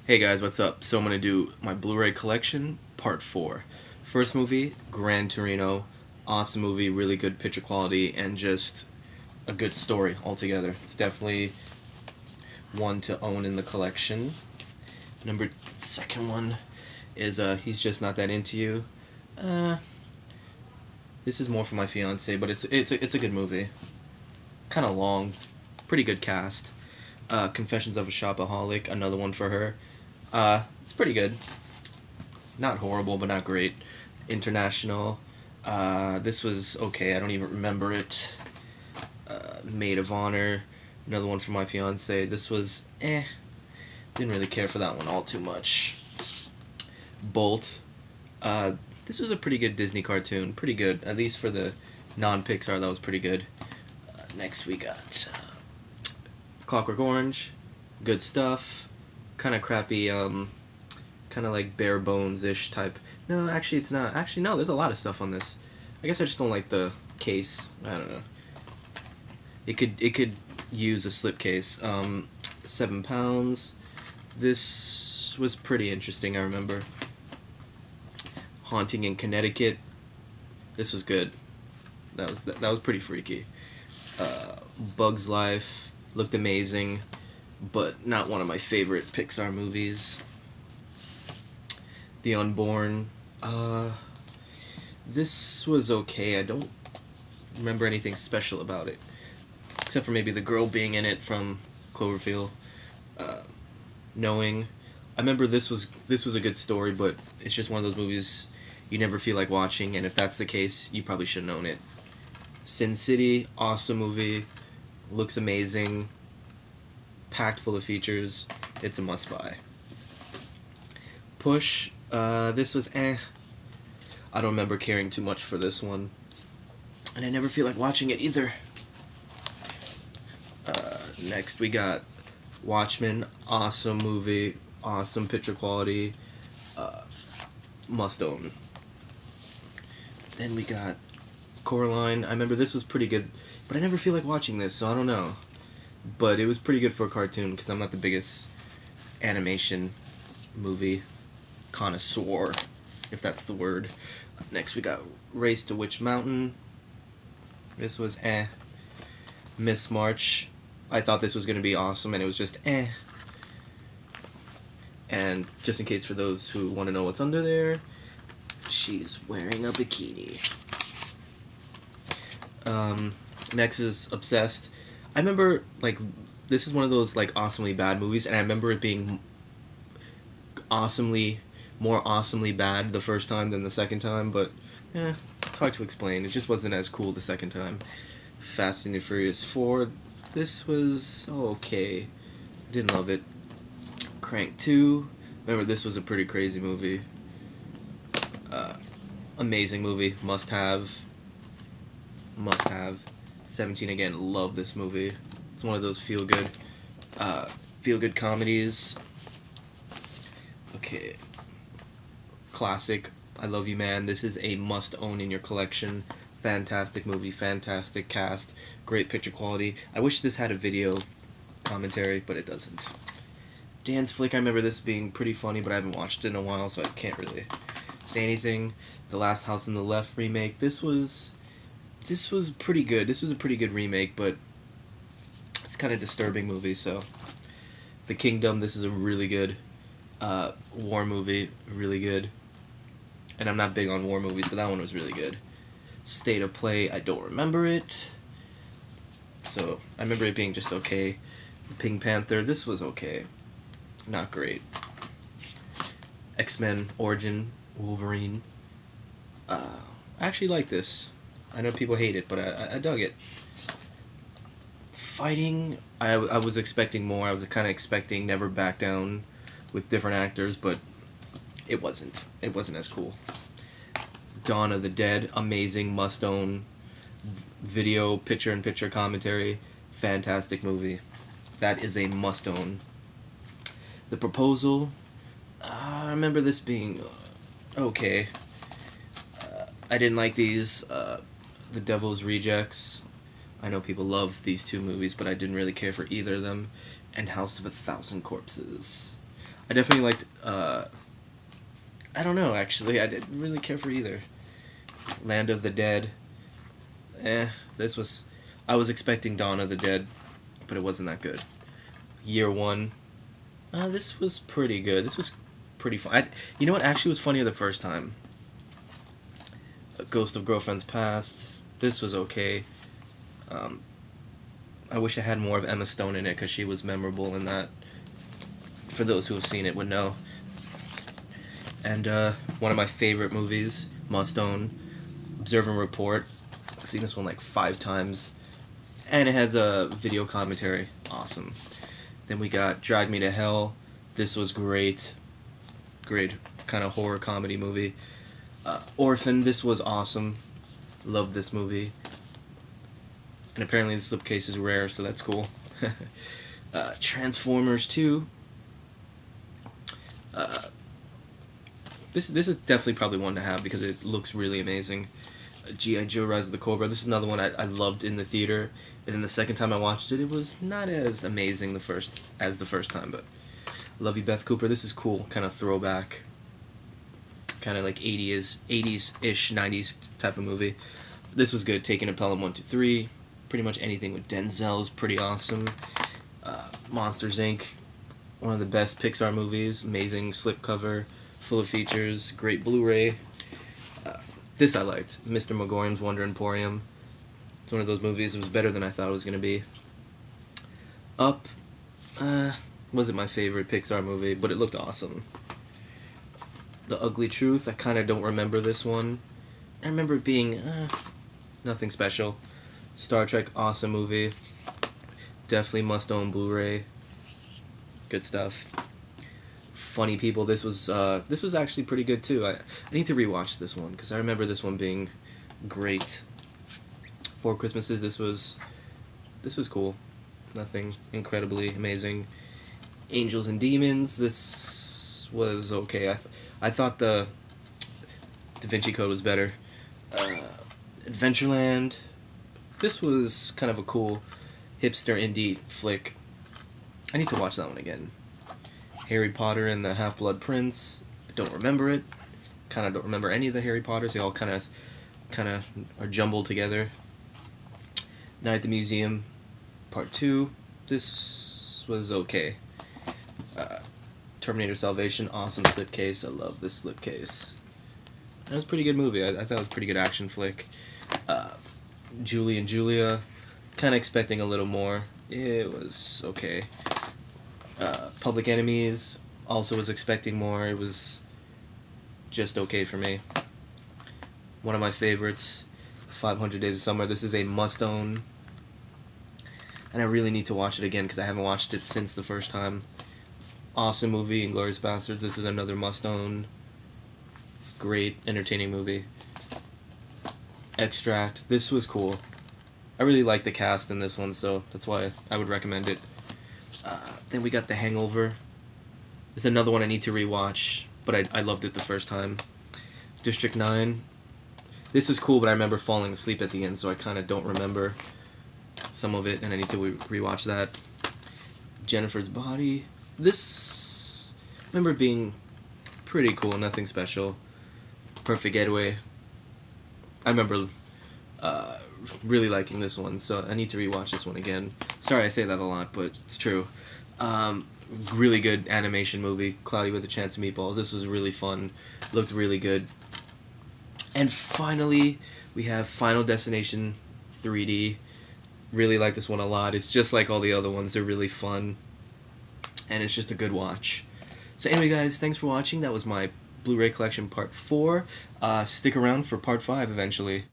Hey guys, what's up? So I'm going to do my Blu-ray collection, part 4. First movie, Gran Torino. Awesome movie, really good picture quality, and just a good story altogether. It's definitely one to own in the collection. Second one is He's Just Not That Into You. This is more for my fiance, but it's a good movie. Kind of long, pretty good cast. Confessions of a Shopaholic, another one for her. It's pretty good. Not horrible, but not great. International. This was okay. I don't even remember it. Maid of Honor. Another one for my fiance. This was Didn't really care for that one all too much. Bolt. This was a pretty good Disney cartoon. Pretty good. At least for the non-Pixar, that was pretty good. Next we got Clockwork Orange. Good stuff. Kind of crappy, kind of like bare bones-ish type. No, actually it's not. Actually, no, there's a lot of stuff on this. I guess I just don't like the case. I don't know. It could use a slipcase. 7 pounds. This was pretty interesting, I remember. Haunting in Connecticut. This was good. That was pretty freaky. Bug's Life looked amazing, but not one of my favorite Pixar movies. The Unborn. This was okay. I don't remember anything special about it, except for maybe the girl being in it from Cloverfield. Knowing. I remember this was a good story, but it's just one of those movies you never feel like watching, and if that's the case, you probably shouldn't own it. Sin City, awesome movie. Looks amazing. Packed full of features. It's a must-buy. Push. This was I don't remember caring too much for this one. And I never feel like watching it either. Next we got Watchmen. Awesome movie. Awesome picture quality. Must own. Then we got Coraline. I remember this was pretty good, but I never feel like watching this, so I don't know. But it was pretty good for a cartoon, because I'm not the biggest animation movie connoisseur, if that's the word. Next we got Race to Witch Mountain. This was Miss March. I thought this was going to be awesome, and it was just And just in case for those who want to know what's under there, she's wearing a bikini. Next is Obsessed. I remember, like, this is one of those, like, awesomely bad movies, and I remember it being more awesomely bad the first time than the second time, but, it's hard to explain. It just wasn't as cool the second time. Fast and the Furious 4. This was okay. Didn't love it. Crank 2. Remember, this was a pretty crazy movie. Amazing movie. Must have. 17 again. Love this movie. It's one of those feel-good comedies. Okay. Classic. I Love You Man. This is a must-own in your collection. Fantastic movie. Fantastic cast. Great picture quality. I wish this had a video commentary, but it doesn't. Dan's Flick. I remember this being pretty funny, but I haven't watched it in a while, so I can't really say anything. The Last House on the Left remake. This was pretty good. This was a pretty good remake, but it's kind of disturbing movie, so. The Kingdom, this is a really good war movie, really good. And I'm not big on war movies, but that one was really good. State of Play, I don't remember it. So, I remember it being just okay. Pink Panther, this was okay. Not great. X-Men Origin Wolverine. I actually like this. I know people hate it, but I dug it. Fighting, I was expecting more. I was kind of expecting Never Back Down with different actors, but it wasn't. It wasn't as cool. Dawn of the Dead, amazing, must-own video, picture-in-picture commentary. Fantastic movie. That is a must-own. The Proposal, I remember this being okay. I didn't like these. The Devil's Rejects. I know people love these two movies, but I didn't really care for either of them. And House of a Thousand Corpses. I definitely liked. I don't know. Actually, I didn't really care for either. Land of the Dead. This was. I was expecting Dawn of the Dead, but it wasn't that good. Year One. This was pretty good. This was pretty fun. You know what? Actually, was funnier the first time. Ghost of Girlfriend's Past. This was okay. I wish I had more of Emma Stone in it because she was memorable in that. For those who have seen it would know. And one of my favorite movies, Must Own, Observe and Report. I've seen this one like 5 times. And it has a video commentary. Awesome. Then we got Drag Me to Hell. This was great. Great kind of horror comedy movie. Orphan. This was awesome. Loved this movie. And apparently the slipcase is rare, so that's cool. Transformers 2. This is definitely probably one to have because it looks really amazing. G.I. Joe Rise of the Cobra. This is another one I loved in the theater. And then the second time I watched it, it was not as amazing the first time, but love you, Beth Cooper. This is cool, kind of throwback, kind of like 80s-ish, 90s type of movie. This was good. Taking a Pelham 1, 2, 3. Pretty much anything with Denzel is pretty awesome. Monsters, Inc. One of the best Pixar movies. Amazing slipcover, full of features, great Blu-ray. This I liked. Mr. Magorium's Wonder Emporium. It's one of those movies. It was better than I thought it was going to be. Up. Wasn't my favorite Pixar movie, but it looked awesome. The Ugly Truth. I kind of don't remember this one. I remember it being nothing special. Star Trek, awesome movie. Definitely must own Blu-ray. Good stuff. Funny People. This was actually pretty good too. I need to rewatch this one because I remember this one being great. Four Christmases. This was cool. Nothing incredibly amazing. Angels and Demons. This was okay. I thought the Da Vinci Code was better. Adventureland. This was kind of a cool hipster indie flick. I need to watch that one again. Harry Potter and the Half-Blood Prince. I don't remember it. Kind of don't remember any of the Harry Potters. They all kind of are jumbled together. Night at the Museum, Part 2. This was okay. Terminator Salvation, awesome slipcase. I love this slipcase. That was a pretty good movie. I thought it was a pretty good action flick. Julie and Julia, kind of expecting a little more. It was okay. Public Enemies, also was expecting more. It was just okay for me. One of my favorites, 500 Days of Summer. This is a must-own. And I really need to watch it again because I haven't watched it since the first time. Awesome movie, Inglourious Basterds. This is another must-own. Great, entertaining movie. Extract. This was cool. I really like the cast in this one, so that's why I would recommend it. Then we got The Hangover. It's another one I need to rewatch, but I loved it the first time. District 9. This is cool, but I remember falling asleep at the end, so I kind of don't remember some of it, and I need to rewatch that. Jennifer's Body. This, I remember being pretty cool, nothing special. Perfect Getaway. I remember really liking this one, so I need to rewatch this one again. Sorry I say that a lot, but it's true. Really good animation movie, Cloudy with a Chance of Meatballs. This was really fun, looked really good. And finally, we have Final Destination 3D. Really like this one a lot. It's just like all the other ones. They're really fun, and it's just a good watch. So anyway, guys, thanks for watching. That was my Blu-ray collection part 4. Stick around for part 5 eventually.